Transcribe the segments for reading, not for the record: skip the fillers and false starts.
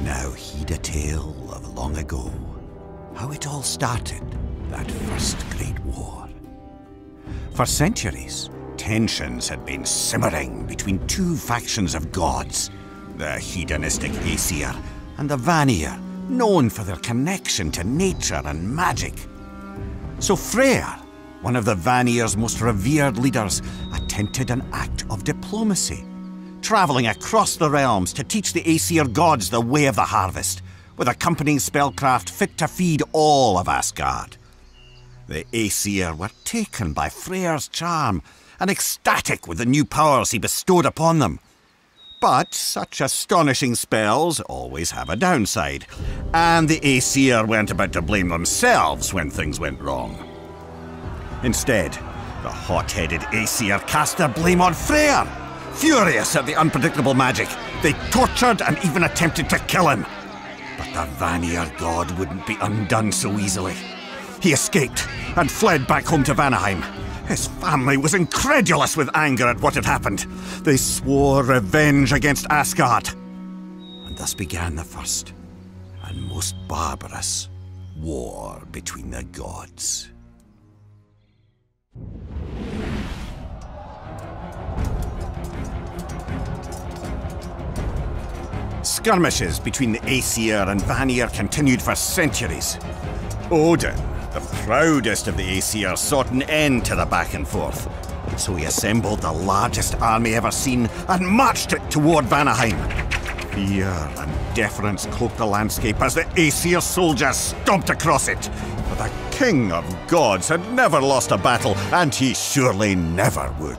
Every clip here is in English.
Now heed a tale of long ago, how it all started, that first great war. For centuries, tensions had been simmering between two factions of gods, the hedonistic Aesir and the Vanir, known for their connection to nature and magic. So Freyr, one of the Vanir's most revered leaders, attempted an act of diplomacy, travelling across the realms to teach the Aesir gods the way of the harvest, with accompanying spellcraft fit to feed all of Asgard. The Aesir were taken by Freyr's charm and ecstatic with the new powers he bestowed upon them. But such astonishing spells always have a downside, and the Aesir weren't about to blame themselves when things went wrong. Instead, the hot-headed Aesir cast their blame on Freyr. Furious at the unpredictable magic, they tortured and even attempted to kill him. But the Vanir god wouldn't be undone so easily. He escaped and fled back home to Vanaheim. His family was incredulous with anger at what had happened. They swore revenge against Asgard. And thus began the first and most barbarous war between the gods. Skirmishes between the Aesir and Vanir continued for centuries. Odin, the proudest of the Aesir, sought an end to the back and forth. So he assembled the largest army ever seen and marched it toward Vanaheim. Fear and deference cloaked the landscape as the Aesir soldiers stomped across it. For the king of gods had never lost a battle, and he surely never would.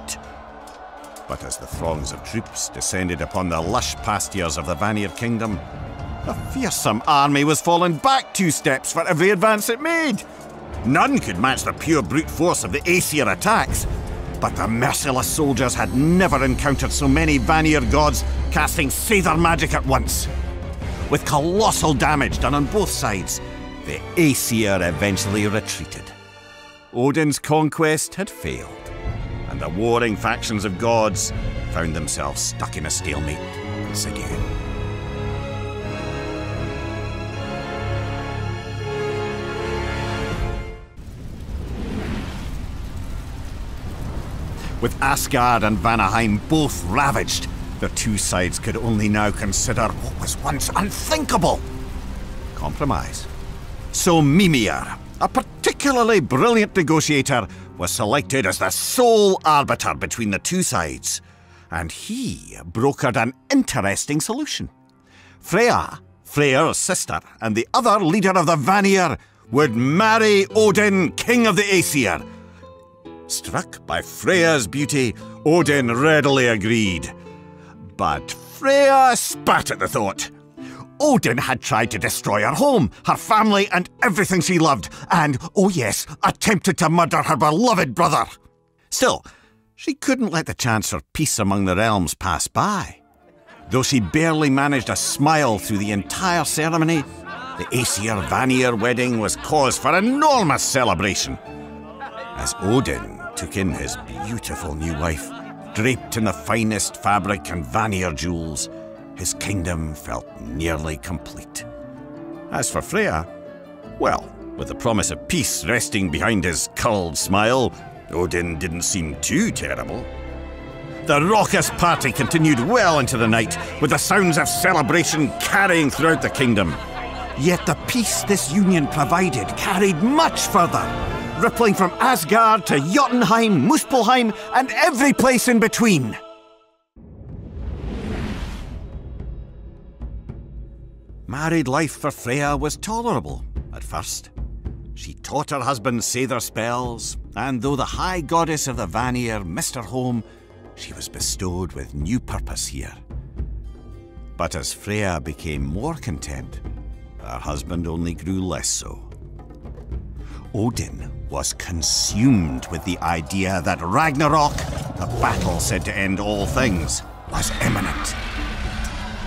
But as the throngs of troops descended upon the lush pastures of the Vanir kingdom, the fearsome army was falling back 2 steps for every advance it made. None could match the pure brute force of the Aesir attacks, but the merciless soldiers had never encountered so many Vanir gods casting Seidr magic at once. With colossal damage done on both sides, the Aesir eventually retreated. Odin's conquest had failed, and the warring factions of gods found themselves stuck in a stalemate once again. With Asgard and Vanaheim both ravaged, the two sides could only now consider what was once unthinkable: compromise. So Mimir, a particularly brilliant negotiator, was selected as the sole arbiter between the two sides, and he brokered an interesting solution. Freya, Freyr's sister, and the other leader of the Vanir would marry Odin, king of the Aesir. Struck by Freya's beauty, Odin readily agreed. But Freya spat at the thought. Odin had tried to destroy her home, her family, and everything she loved, and, oh yes, attempted to murder her beloved brother. Still, she couldn't let the chance for peace among the realms pass by. Though she barely managed a smile through the entire ceremony, the Aesir-Vanir wedding was cause for enormous celebration. As Odin took in his beautiful new wife, draped in the finest fabric and Vanir jewels, his kingdom felt nearly complete. As for Freya, well, with the promise of peace resting behind his curled smile, Odin didn't seem too terrible. The raucous party continued well into the night, with the sounds of celebration carrying throughout the kingdom. Yet the peace this union provided carried much further, rippling from Asgard to Jotunheim, Muspelheim, and every place in between. Married life for Freya was tolerable at first. She taught her husband Seidr spells, and though the high goddess of the Vanir missed her home, she was bestowed with new purpose here. But as Freya became more content, her husband only grew less so. Odin was consumed with the idea that Ragnarok, the battle said to end all things, was imminent.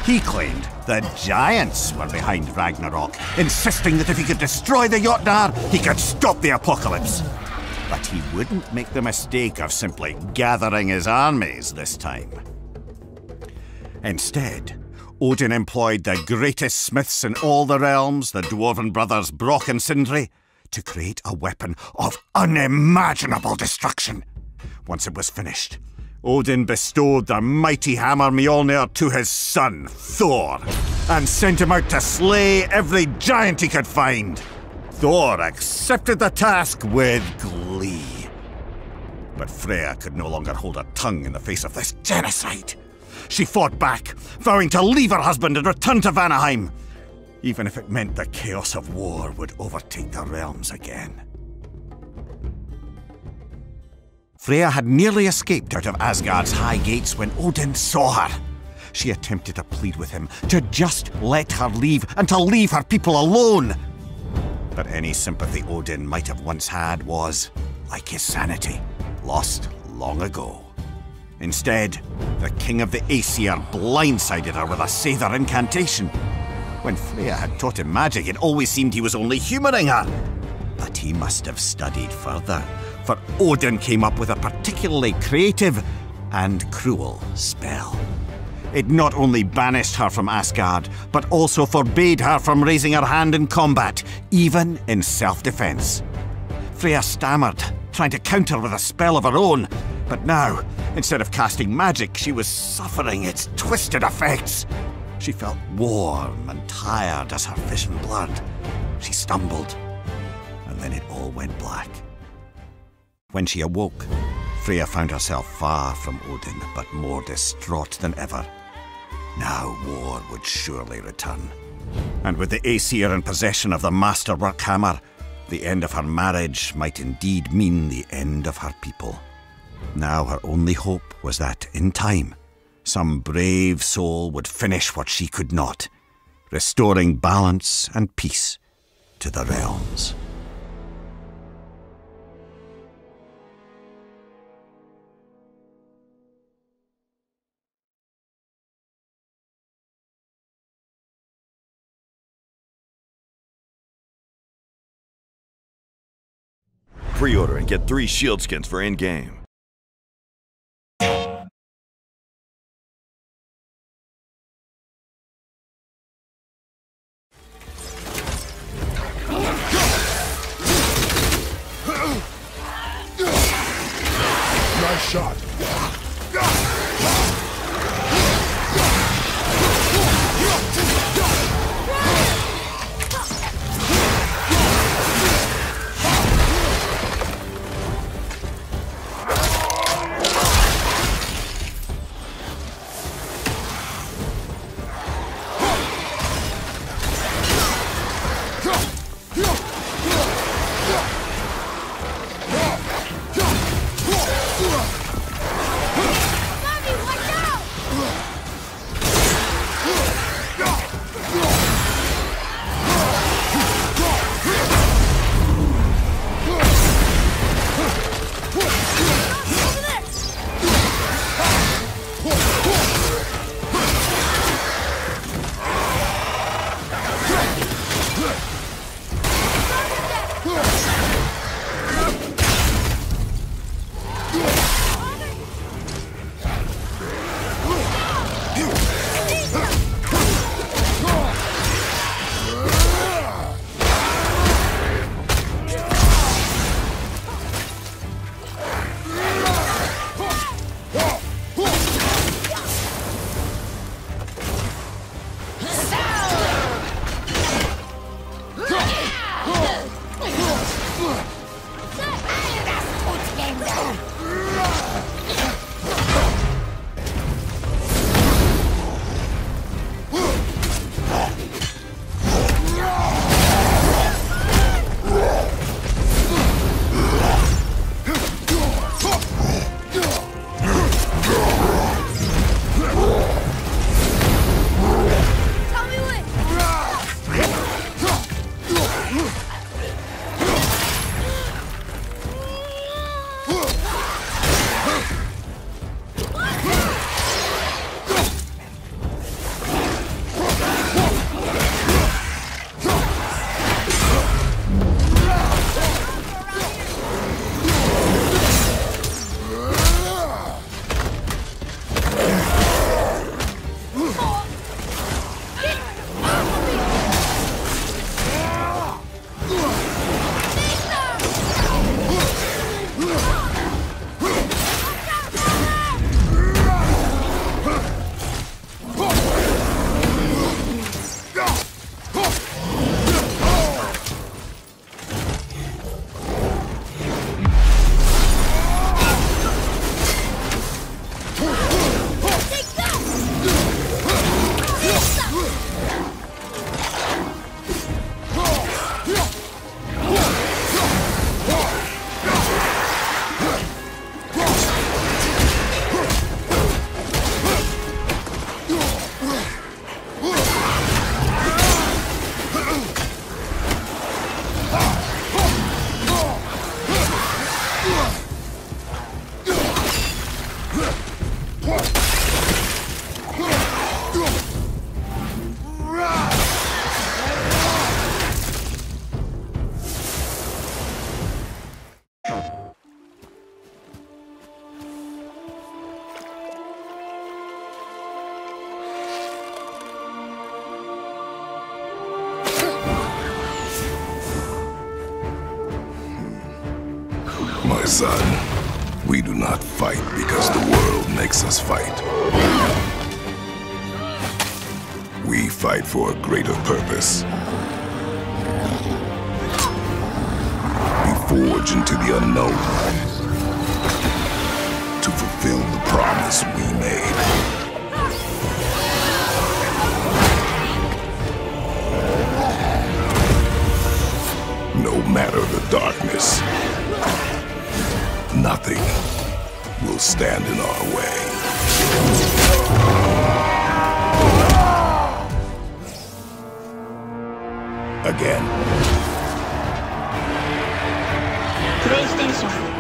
He claimed the giants were behind Ragnarok, insisting that if he could destroy the Jotnar, he could stop the apocalypse. But he wouldn't make the mistake of simply gathering his armies this time. Instead, Odin employed the greatest smiths in all the realms, the dwarven brothers Brock and Sindri, to create a weapon of unimaginable destruction. Once it was finished, Odin bestowed the mighty hammer Mjolnir to his son, Thor, and sent him out to slay every giant he could find. Thor accepted the task with glee. But Freya could no longer hold her tongue in the face of this genocide. She fought back, vowing to leave her husband and return to Vanaheim, even if it meant the chaos of war would overtake the realms again. Freya had nearly escaped out of Asgard's high gates when Odin saw her. She attempted to plead with him to just let her leave and to leave her people alone. But any sympathy Odin might have once had was, like his sanity, lost long ago. Instead, the king of the Aesir blindsided her with a Seidr incantation. When Freya had taught him magic, it always seemed he was only humouring her. But he must have studied further, for Odin came up with a particularly creative and cruel spell. It not only banished her from Asgard, but also forbade her from raising her hand in combat, even in self-defense. Freya stammered, trying to counter with a spell of her own, but now, instead of casting magic, she was suffering its twisted effects. She felt warm and tired as her vision blurred. She stumbled, and then it all went black. When she awoke, Freya found herself far from Odin, but more distraught than ever. Now war would surely return. And with the Aesir in possession of the masterwork hammer, the end of her marriage might indeed mean the end of her people. Now her only hope was that, in time, some brave soul would finish what she could not, restoring balance and peace to the realms. Pre-order and get 3 shield skins for in-game. Nice shot. son. We do not fight because the world makes us fight. We fight for a greater purpose. We forge into the unknown to fulfill the promise we made. No matter the darkness, nothing will stand in our way. Again. プレイステーション